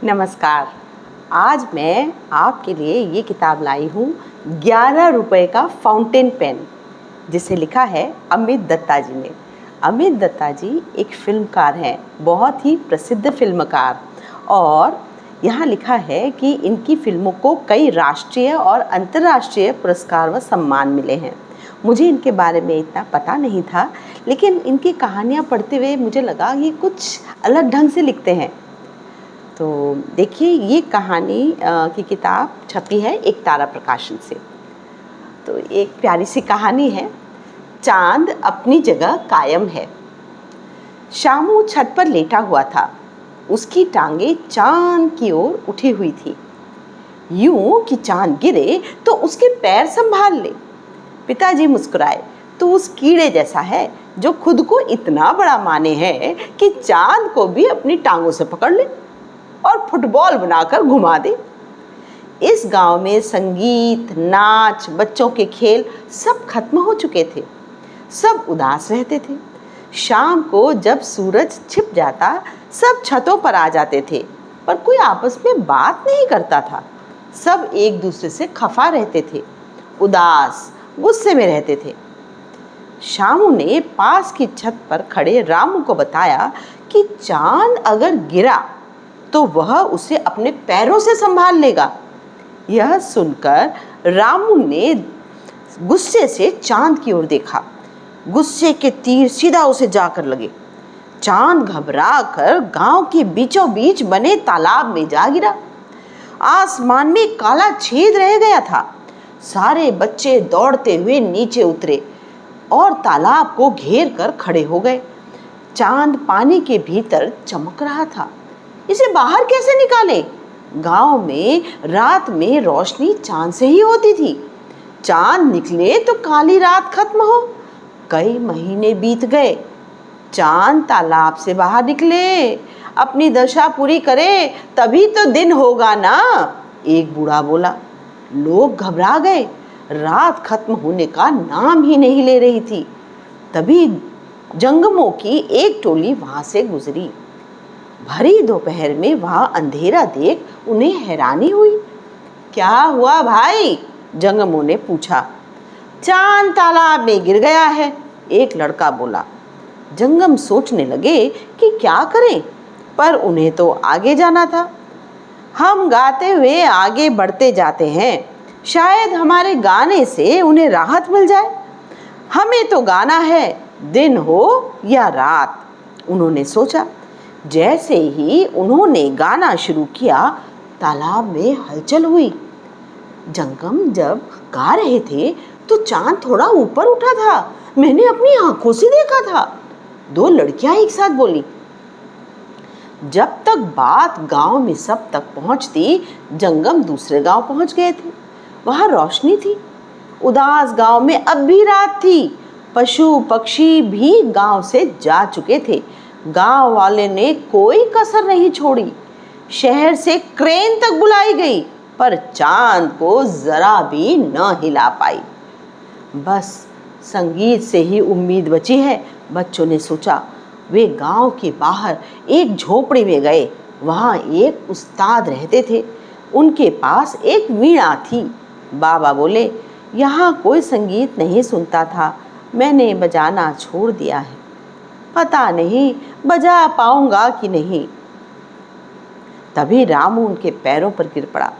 नमस्कार। आज मैं आपके लिए ये किताब लाई हूँ 11 रुपए का फाउंटेन पेन, जिसे लिखा है अमित दत्ता जी ने। अमित दत्ता जी एक फिल्मकार हैं, बहुत ही प्रसिद्ध फिल्मकार, और यहाँ लिखा है कि इनकी फिल्मों को कई राष्ट्रीय और अंतर्राष्ट्रीय पुरस्कार व सम्मान मिले हैं। मुझे इनके बारे में इतना पता नहीं था, लेकिन इनकी कहानियाँ पढ़ते हुए मुझे लगा ये कुछ अलग ढंग से लिखते हैं। तो देखिए, ये कहानी की किताब छपी है एक तारा प्रकाशन से। तो एक प्यारी सी कहानी है, चांद अपनी जगह कायम है। शामू छत पर लेटा हुआ था। उसकी टांगे चांद की ओर उठी हुई थी, यूं कि चांद गिरे तो उसके पैर संभाल ले। पिताजी मुस्कुराए, तो उस कीड़े जैसा है जो खुद को इतना बड़ा माने है कि चांद को भी अपनी टांगों से पकड़ ले और फुटबॉल बनाकर घुमा दे। इस गांव में संगीत, नाच, बच्चों के खेल सब खत्म हो चुके थे। सब उदास रहते थे। शाम को जब सूरज छिप जाता, सब छतों पर आ जाते थे, पर कोई आपस में बात नहीं करता था। सब एक दूसरे से खफा रहते थे, उदास, गुस्से में रहते थे। शामू ने पास की छत पर खड़े रामू को बताया कि चांद अगर गिरा तो वह उसे अपने पैरों से संभाल लेगा। यह सुनकर रामू ने गुस्से से चांद की ओर देखा। गुस्से के तीर सीधा उसे जाकर लगे। चांद घबराकर गांव के बीचों बीच बने तालाब में जा गिरा। आसमान में काला छेद रह गया था। सारे बच्चे दौड़ते हुए नीचे उतरे और तालाब को घेर कर खड़े हो गए। चांद पानी के भीतर चमक रहा था। इसे बाहर कैसे निकाले? गांव में रात में रोशनी चांद से ही होती थी। चांद निकले तो काली रात खत्म हो। कई महीने बीत गए। चांद तालाब से बाहर निकले, अपनी दशा पूरी करे, तभी तो दिन होगा ना, एक बूढ़ा बोला। लोग घबरा गए। रात खत्म होने का नाम ही नहीं ले रही थी। तभी जंगमों की एक टोली वहां से गुजरी। भरी दोपहर में वहां अंधेरा देख उन्हें हैरानी हुई। क्या हुआ भाई? जंगमों ने पूछा। चांद तालाब में गिर गया है, एक लड़का बोला। जंगम सोचने लगे कि क्या करें, पर उन्हें तो आगे जाना था। हम गाते हुए आगे बढ़ते जाते हैं, शायद हमारे गाने से उन्हें राहत मिल जाए। हमें तो गाना है, दिन हो या रात, उन्होंने सोचा। जैसे ही उन्होंने गाना शुरू किया, तालाब में हलचल हुई। जंगम जब गा रहे थे तो चांद थोड़ा ऊपर उठा था। मैंने अपनी आंखों से देखा था, दो लड़कियां एक साथ बोली। जब तक बात गांव में सब तक पहुंचती, जंगम दूसरे गांव पहुंच गए थे। वहां रोशनी थी। उदास गांव में अब भी रात थी। पशु पक्षी भी गांव से जा चुके थे। गांव वाले ने कोई कसर नहीं छोड़ी। शहर से क्रेन तक बुलाई गई, पर चांद को जरा भी न हिला पाई। बस संगीत से ही उम्मीद बची है, बच्चों ने सोचा। वे गांव के बाहर एक झोपड़ी में गए। वहां एक उस्ताद रहते थे। उनके पास एक वीणा थी। बाबा बोले, यहाँ कोई संगीत नहीं सुनता था, मैंने बजाना छोड़ दिया है। पता नहीं बजा पाऊंगा कि नहीं। तभी रामू उनके पैरों पर गिर पड़ा।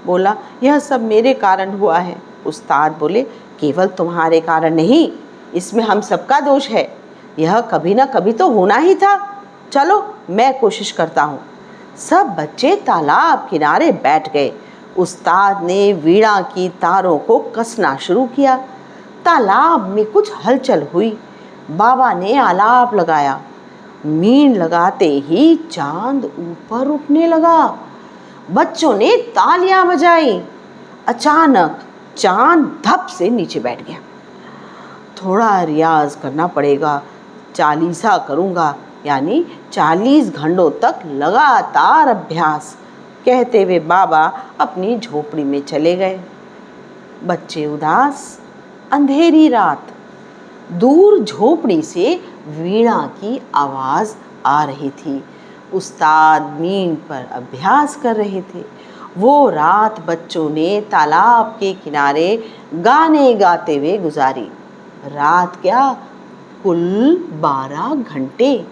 बोला, यह सब मेरे कारण हुआ है। उस्ताद बोले, केवल तुम्हारे कारण नहीं, इसमें हम सबका दोष है। यह कभी ना कभी तो होना ही था। चलो मैं कोशिश करता हूँ। सब बच्चे तालाब किनारे बैठ गए। उस्ताद ने वीणा की तारों को कसना शुरू किया। तालाब में कुछ हलचल हुई। बाबा ने आलाप लगाया। मीन लगाते ही चांद ऊपर उठने लगा। बच्चों ने तालियां बजाई। अचानक चांद धप से नीचे बैठ गया। थोड़ा रियाज करना पड़ेगा, चालीसा करूंगा, यानी 40 घंटों तक लगातार अभ्यास, कहते हुए बाबा अपनी झोपड़ी में चले गए। बच्चे उदास। अंधेरी रात। दूर झोपड़ी से वीणा की आवाज आ रही थी। उस्ताद मीन पर अभ्यास कर रहे थे। वो रात बच्चों ने तालाब के किनारे गाने गाते हुए गुजारी। रात क्या, कुल 12 घंटे।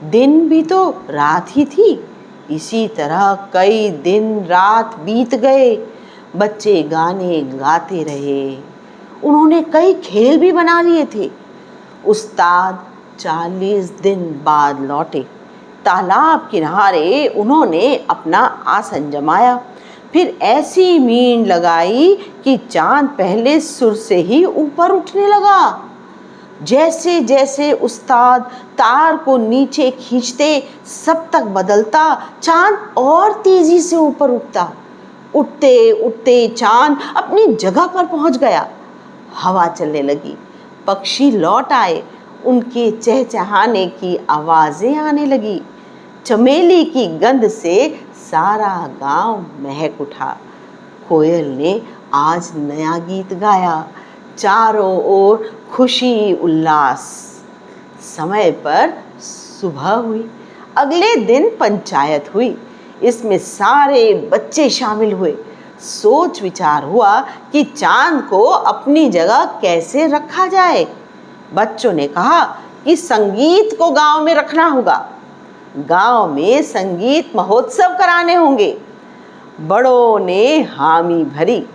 दिन भी तो रात ही थी। इसी तरह कई दिन रात बीत गए। बच्चे गाने गाते रहे। उन्होंने कई खेल भी बना लिए थे। उस्ताद 40 दिन बाद लौटे। तालाब किनारे उन्होंने अपना आसन जमाया, फिर ऐसी मींड लगाई कि चांद पहले सुर से ही ऊपर उठने लगा। जैसे जैसे उस्ताद तार को नीचे खींचते सप्तक बदलता, चांद और तेजी से ऊपर उठता। उठते उठते चांद अपनी जगह पर पहुंच गया। हवा चलने लगी, पक्षी लौट आए, उनके चहचहाने की आवाजें आने लगी। चमेली की गंध से सारा गांव महक उठा। कोयल ने आज नया गीत गाया। चारों ओर खुशी उल्लास। समय पर सुबह हुई। अगले दिन पंचायत हुई। इसमें सारे बच्चे शामिल हुए। सोच विचार हुआ कि चांद को अपनी जगह कैसे रखा जाए। बच्चों ने कहा कि संगीत को गांव में रखना होगा। गांव में संगीत महोत्सव कराने होंगे। बड़ों ने हामी भरी।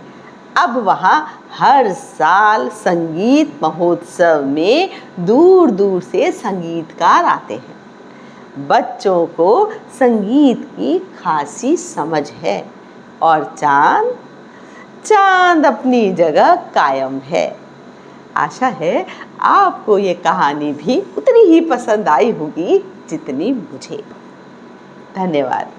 अब वहाँ हर साल संगीत महोत्सव में दूर दूर से संगीतकार आते हैं। बच्चों को संगीत की खासी समझ है और चांद अपनी जगह कायम है। आशा है आपको ये कहानी भी उतनी ही पसंद आई होगी जितनी मुझे। धन्यवाद।